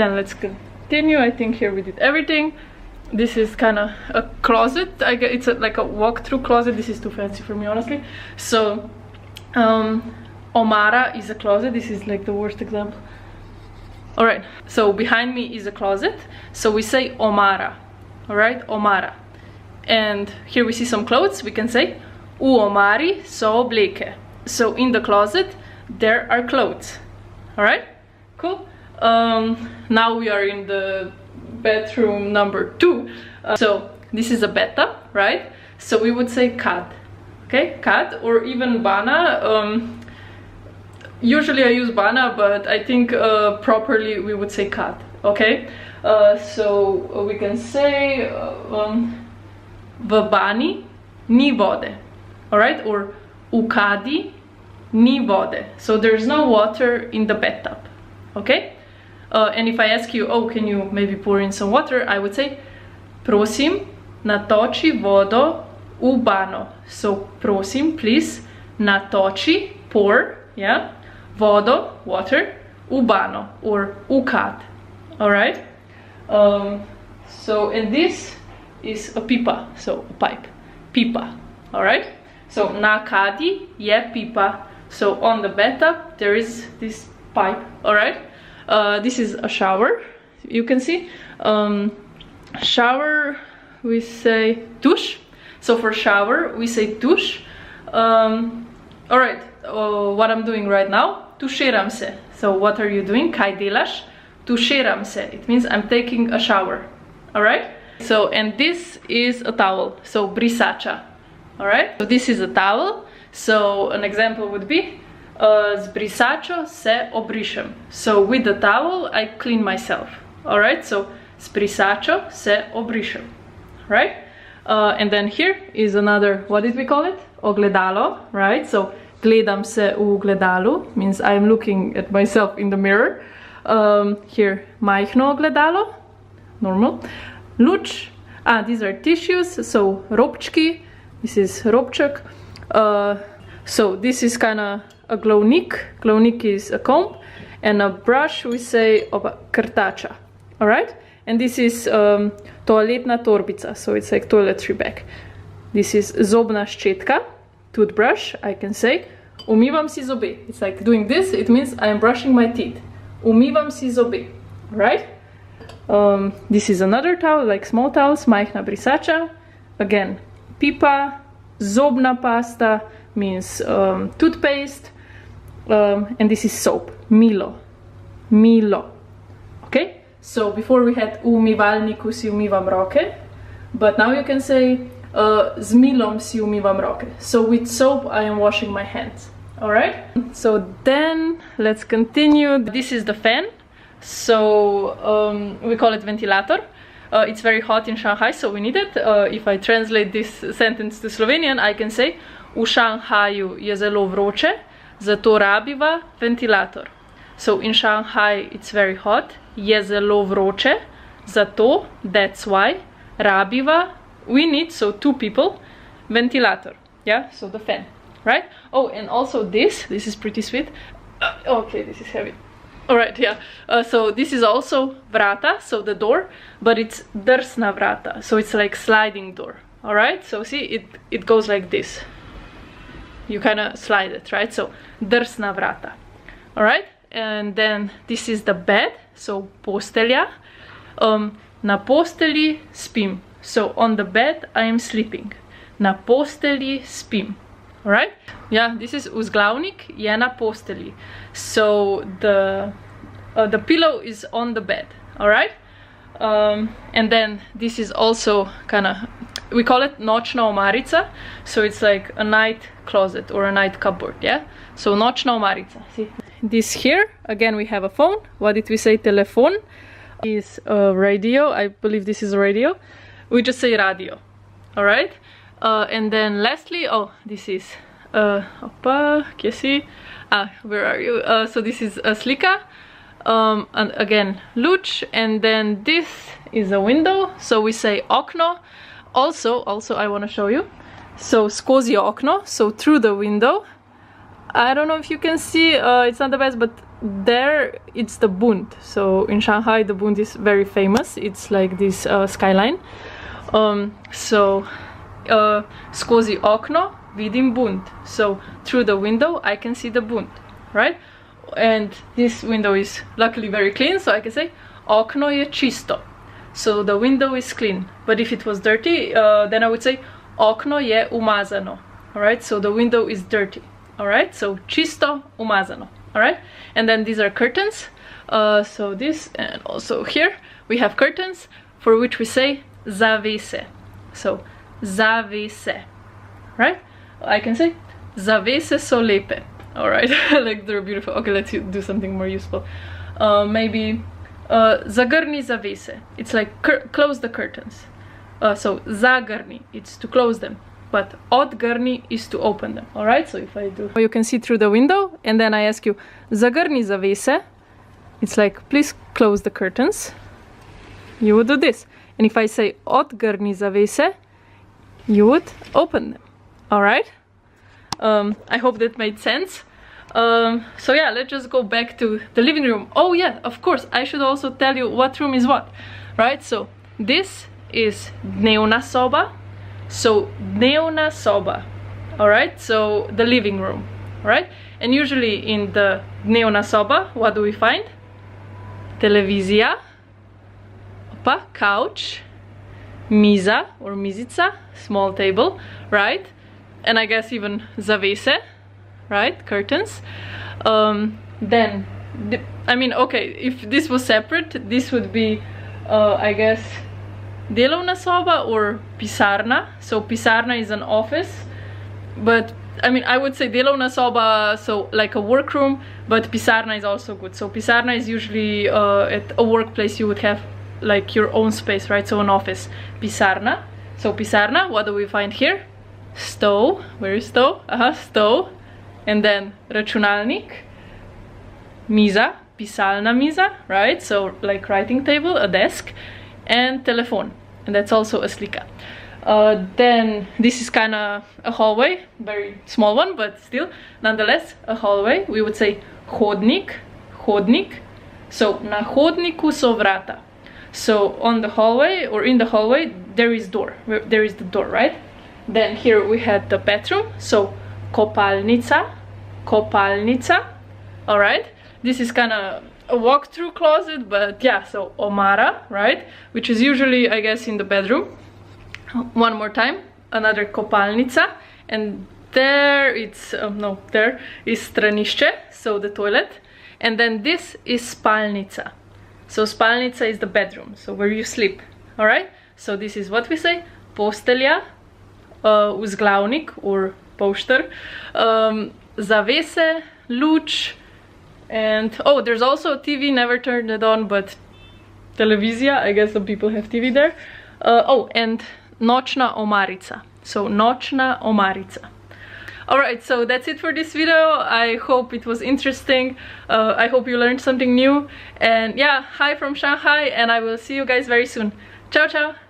then let's continue. I think here we did everything. This is kind of a closet. I guess it's like a walk-through closet. This is too fancy for me, honestly. So Omara is a closet. This is like the worst example. All right, so behind me is a closet, so we say Omara. All right, Omara. And here we see some clothes. We can say U omari so obleke. So in the closet there are clothes. All right, cool. Now we are in the bedroom number 2. So this is a bathtub, right? So we would say kad. Okay, kad, or even bana. Usually I use bana, but I think properly we would say kad. Okay, so we can say v bani ni vode. All right, or u kadi ni vode. So there's no water in the bathtub. Okay, and if I ask you, oh, can you maybe pour in some water, I would say prosim natoči vodo u bano. So prosim, please, natoči, pour, yeah, vodo, water, u bano, or u kad. All right, so and this is a pipa, so a pipe, pipa. All right, so na kadi je pipa. So on the bathtub there is this pipe. All right, this is a shower. You can see shower, we say dush. So for shower we say dush. All right, what I'm doing right now, tuširam se. So what are you doing? Kaj delaš? Tuširam se. It means I'm taking a shower. All right, so and this is a towel, so brisača. All right, so this is a towel. So an example would be z brisačo se obrišem. So with the towel I clean myself. All right, so z brisačo se obrišem. Right, and then here is another, what did we call it? Ogledalo, right? So gledam se u ogledalu means I'm looking at myself in the mirror. Here majhno ogledalo, normal. Luč, these are tissues, so robčki, this is robček. So this is kind of a glownik. Glownik is a comb, and a brush we say krtača. All right, and this is toaletna torbica, so it's like toiletry bag. This is zobna ščetka, toothbrush. I can say umivam si zobe. It's like doing this, it means I am brushing my teeth. Umivam si zobe. Right, this is another towel, like small towels, majhna brisača. Again, pipa. Zobna pasta means toothpaste, and this is soap, milo, milo. Okay, so before we had u umivalniku si umivam roke, but now you can say z milom si umivam roke. So with soap I am washing my hands. All right, so then let's continue. This is the fan, so we call it ventilator. It's very hot in Shanghai, so we need it. If I translate this sentence to Slovenian, I can say v Šanghaju je zelo vroče, zato rabiva ventilator. So in Shanghai it's very hot, je zelo vroče, zato, that's why, rabiva, we need, so 2 people, ventilator, yeah, so the fan, right? Oh, and also this is pretty sweet. Okay, this is heavy. All right, yeah, so this is also vrata, so the door, but it's drsna vrata, so it's like sliding door. All right, so see, it goes like this. You kind of slide it, right? So drsna vrata. All right, and then this is the bed, so postelja. Na posteli spim, so on the bed I am sleeping. Na posteli spim. All right, yeah, this is vzglavnik je na posteli, so the pillow is on the bed. All right, and then this is also kind of, we call it nočna omarica, so it's like a night closet or a night cupboard. Yeah, so nočna omarica. See this here, again we have a phone. What did we say? Telefon is a radio. I believe this is a radio. We just say radio. All right. And then lastly, oh, this is opa, kje si? Where are you? So this is a slika, and again luč, and then this is a window, so we say okno. Also I want to show you, so skozi okno, so through the window. I don't know if you can see, it's not the best, but there it's the Bund. So in Shanghai the Bund is very famous. It's like this skyline. Skozi okno vidim Bund. So through the window I can see the Bund, right? And this window is luckily very clean, so I can say okno je čisto. So the window is clean. But if it was dirty, then I would say okno je umazano. All right, so the window is dirty. All right, so čisto umazano. All right, and then these are curtains. So this, and also here we have curtains for which we say zavese. So zavese, right? I can say zavese so lepe. All right, like they're beautiful. Okay, let's do something more useful. Maybe zagrni zavese. It's like close the curtains. So zagrni, it's to close them. But odgrni is to open them. All right, so if I do, you can see through the window, and then I ask you zagrni zavese. It's like please close the curtains. You would do this. And if I say odgrni zavese, you would open them. All right. I hope that made sense. So yeah, let's just go back to the living room. Oh yeah, of course, I should also tell you what room is what, right? So this is dnevna soba. So dnevna soba, all right? So the living room, right? And usually in the dnevna soba, what do we find? Televizija, couch, miza or mizica, small table, right? And I guess even zavese, right? Curtains. Then, I mean, okay, if this was separate, this would be, I guess, delovna soba or pisarna. So pisarna is an office, but I mean, I would say delovna soba, so like a workroom, but pisarna is also good. So pisarna is usually at a workplace you would have like your own space, right? So an office. Pisarna. So pisarna, what do we find here? Stove. Where is stove? Stove. And then računalnik. Miza. Pisalna miza, right? So like writing table, a desk. And telephone. And that's also a slika. Then this is kind of a hallway, very small one, but still, nonetheless, a hallway. We would say hodnik, hodnik. So na hodniku so vrata. So on the hallway or in the hallway, there is door. There is the door, right? Then here we had the bathroom. So kopalnica, kopalnica. All right. This is kind of a walk-through closet, but yeah. So omara, right? Which is usually, I guess, in the bedroom. One more time, another kopalnica, and there it's there is stranišče, so the toilet, and then this is spalnica. So spalnica is the bedroom, so where you sleep. All right. So this is what we say: postelja, vzglavnik or pošter, zavese, luč, and oh, there's also a TV. Never turned it on, but televizija. I guess some people have TV there. Oh, and nočna omarica. So nočna omarica. Alright, so that's it for this video. I hope it was interesting. I hope you learned something new. And yeah, hi from Shanghai, and I will see you guys very soon. Ciao, ciao!